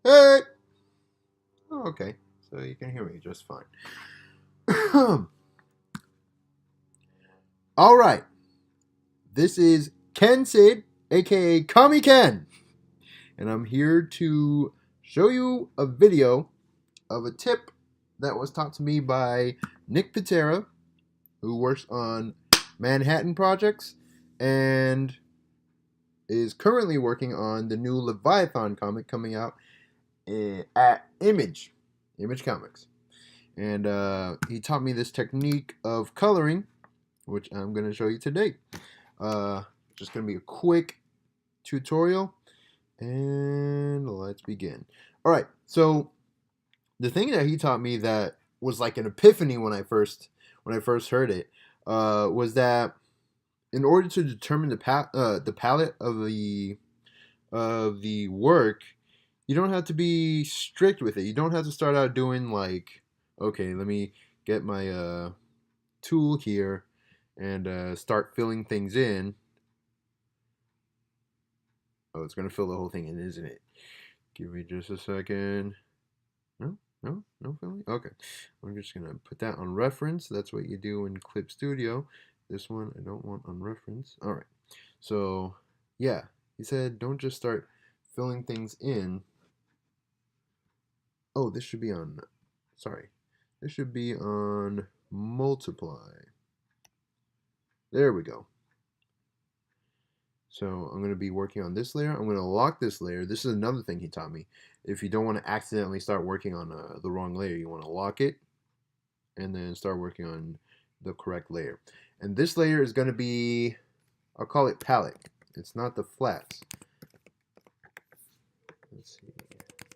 Hey! Oh, okay. So you can hear me just fine. All right. This is Ken Sid, aka Kami Ken. And I'm here to show you a video of a tip that was taught to me by Nick Pitarra, who works on Manhattan projects and is currently working on the new Leviathan comic coming out at Image Comics. And he taught me this technique of coloring, which I'm going to show you today. Just going to be a quick tutorial, and let's begin. All right, so the thing that he taught me that was like an epiphany when I first heard it was that in order to determine the palette of the work, you don't have to be strict with it. You don't have to start out doing like, okay, let me get my tool here and start filling things in. Oh, it's gonna fill the whole thing in, isn't it? Give me just a second. No, no filling. Okay, I'm just gonna put that on reference. That's what you do in Clip Studio. This one I don't want on reference. All right. So yeah, he said don't just start filling things in. Oh, this should be on. Sorry, this should be on multiply. There we go. So I'm going to be working on this layer. I'm going to lock this layer. This is another thing he taught me. If you don't want to accidentally start working on the wrong layer, you want to lock it and then start working on the correct layer. And this layer is going to be, I'll call it palette. It's not the flats. Let's see,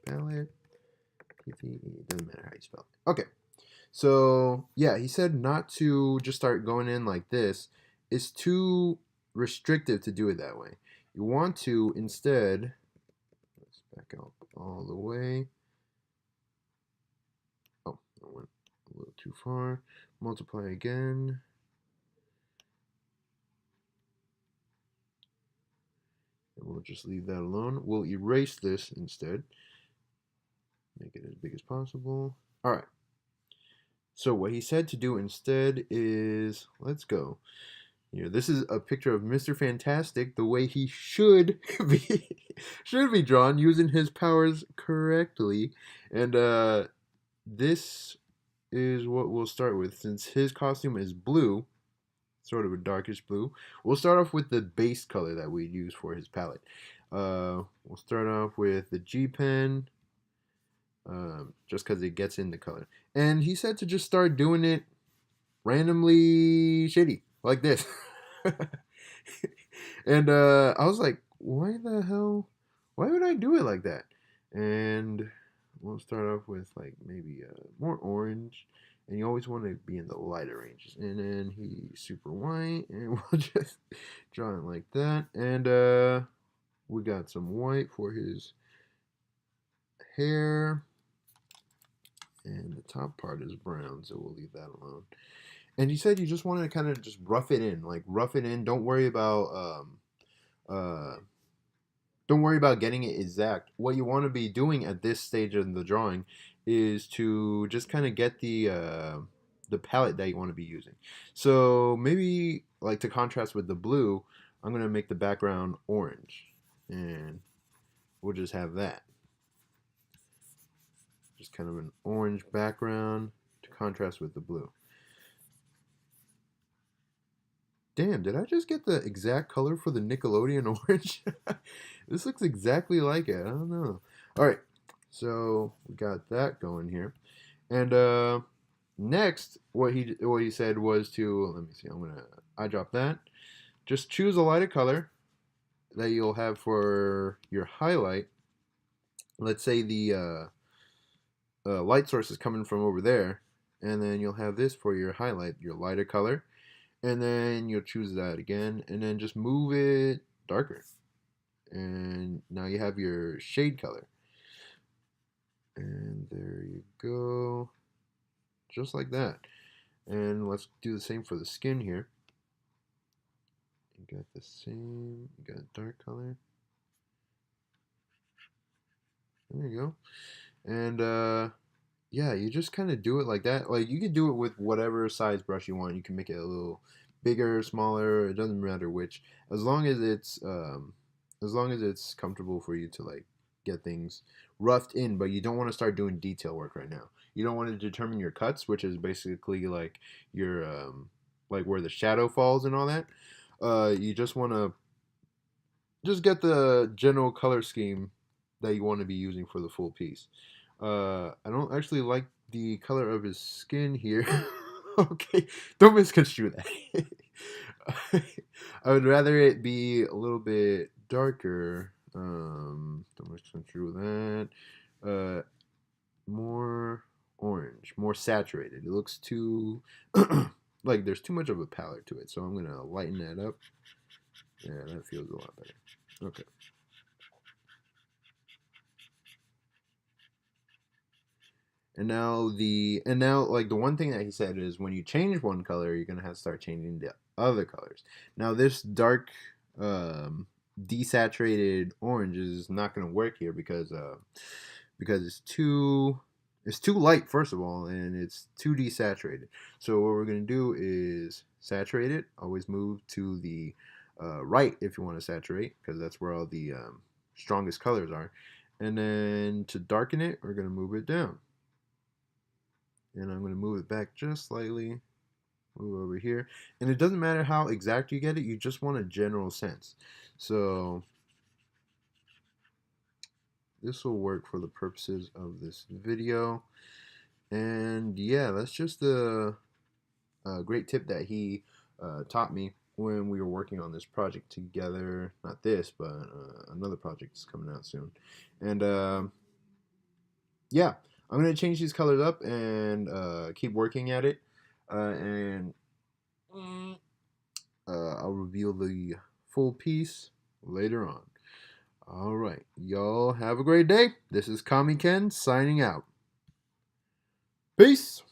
palette, PTE, doesn't matter how you spell it. Okay, so yeah, he said not to just start going in like this. It's too restrictive to do it that way. You want to instead, let's back up all the way. Oh, I went a little too far. Multiply again. And we'll just leave that alone. We'll erase this instead. Make it as big as possible. All right. So what he said to do instead is, let's go. Here, this is a picture of Mr. Fantastic the way he should be should be drawn using his powers correctly. And this is what we'll start with. Since his costume is blue, sort of a darkish blue, we'll start off with the base color that we use for his palette. We'll start off with the G pen, just because it gets in the color. And he said to just start doing it randomly shitty, like this. And I was like, why the hell? Why would I do it like that? And we'll start off with like maybe more orange. And you always want to be in the lighter ranges. And then he's super white, and we'll just draw it like that. And we got some white for his hair. And the top part is brown, so we'll leave that alone. And you said you just want to kind of just rough it in, like rough it in. Uh, don't worry about getting it exact. What you want to be doing at this stage of the drawing is to just kind of get the palette that you want to be using. So maybe like to contrast with the blue, I'm gonna make the background orange, and we'll just have that. Just kind of an orange background to contrast with the blue. Damn, did I just get the exact color for the Nickelodeon orange? This looks exactly like it. I don't know. All right, so we got that going here, and next, what he said was to, let me see. I'm gonna eyedrop that. Just choose a lighter color that you'll have for your highlight. Let's say the light source is coming from over there, and then you'll have this for your highlight, your lighter color, and then you'll choose that again, and then just move it darker, and now you have your shade color, and there you go, just like that. And let's do the same for the skin here. You got the same, you got dark color. There you go. And yeah, you just kind of do it like that. Like you can do it with whatever size brush you want. You can make it a little bigger, smaller. It doesn't matter which, as long as it's comfortable for you to like get things roughed in. But you don't want to start doing detail work right now. You don't want to determine your cuts, which is basically like your like where the shadow falls and all that. You just want to just get the general color scheme that you want to be using for the full piece. I don't actually like the color of his skin here. Okay, don't misconstrue that. I would rather it be a little bit darker. Don't misconstrue that. More orange, more saturated. It looks too like there's too much of a palette to it. So I'm gonna lighten that up. Yeah, that feels a lot better. Okay. And now like the one thing that he said is when you change one color, you're gonna have to start changing the other colors. Now this dark desaturated orange is not gonna work here because it's too light first of all, and it's too desaturated. So what we're gonna do is saturate it. Always move to the right if you want to saturate, because that's where all the strongest colors are. And then to darken it, we're gonna move it down. And I'm going to move it back just slightly, move over here. And it doesn't matter how exact you get it, you just want a general sense. So this will work for the purposes of this video. And yeah, that's just a great tip that he taught me when we were working on this project together. Not this, but another project is coming out soon. And yeah, I'm going to change these colors up and keep working at it. And I'll reveal the full piece later on. All right, y'all have a great day. This is Kami Ken signing out. Peace.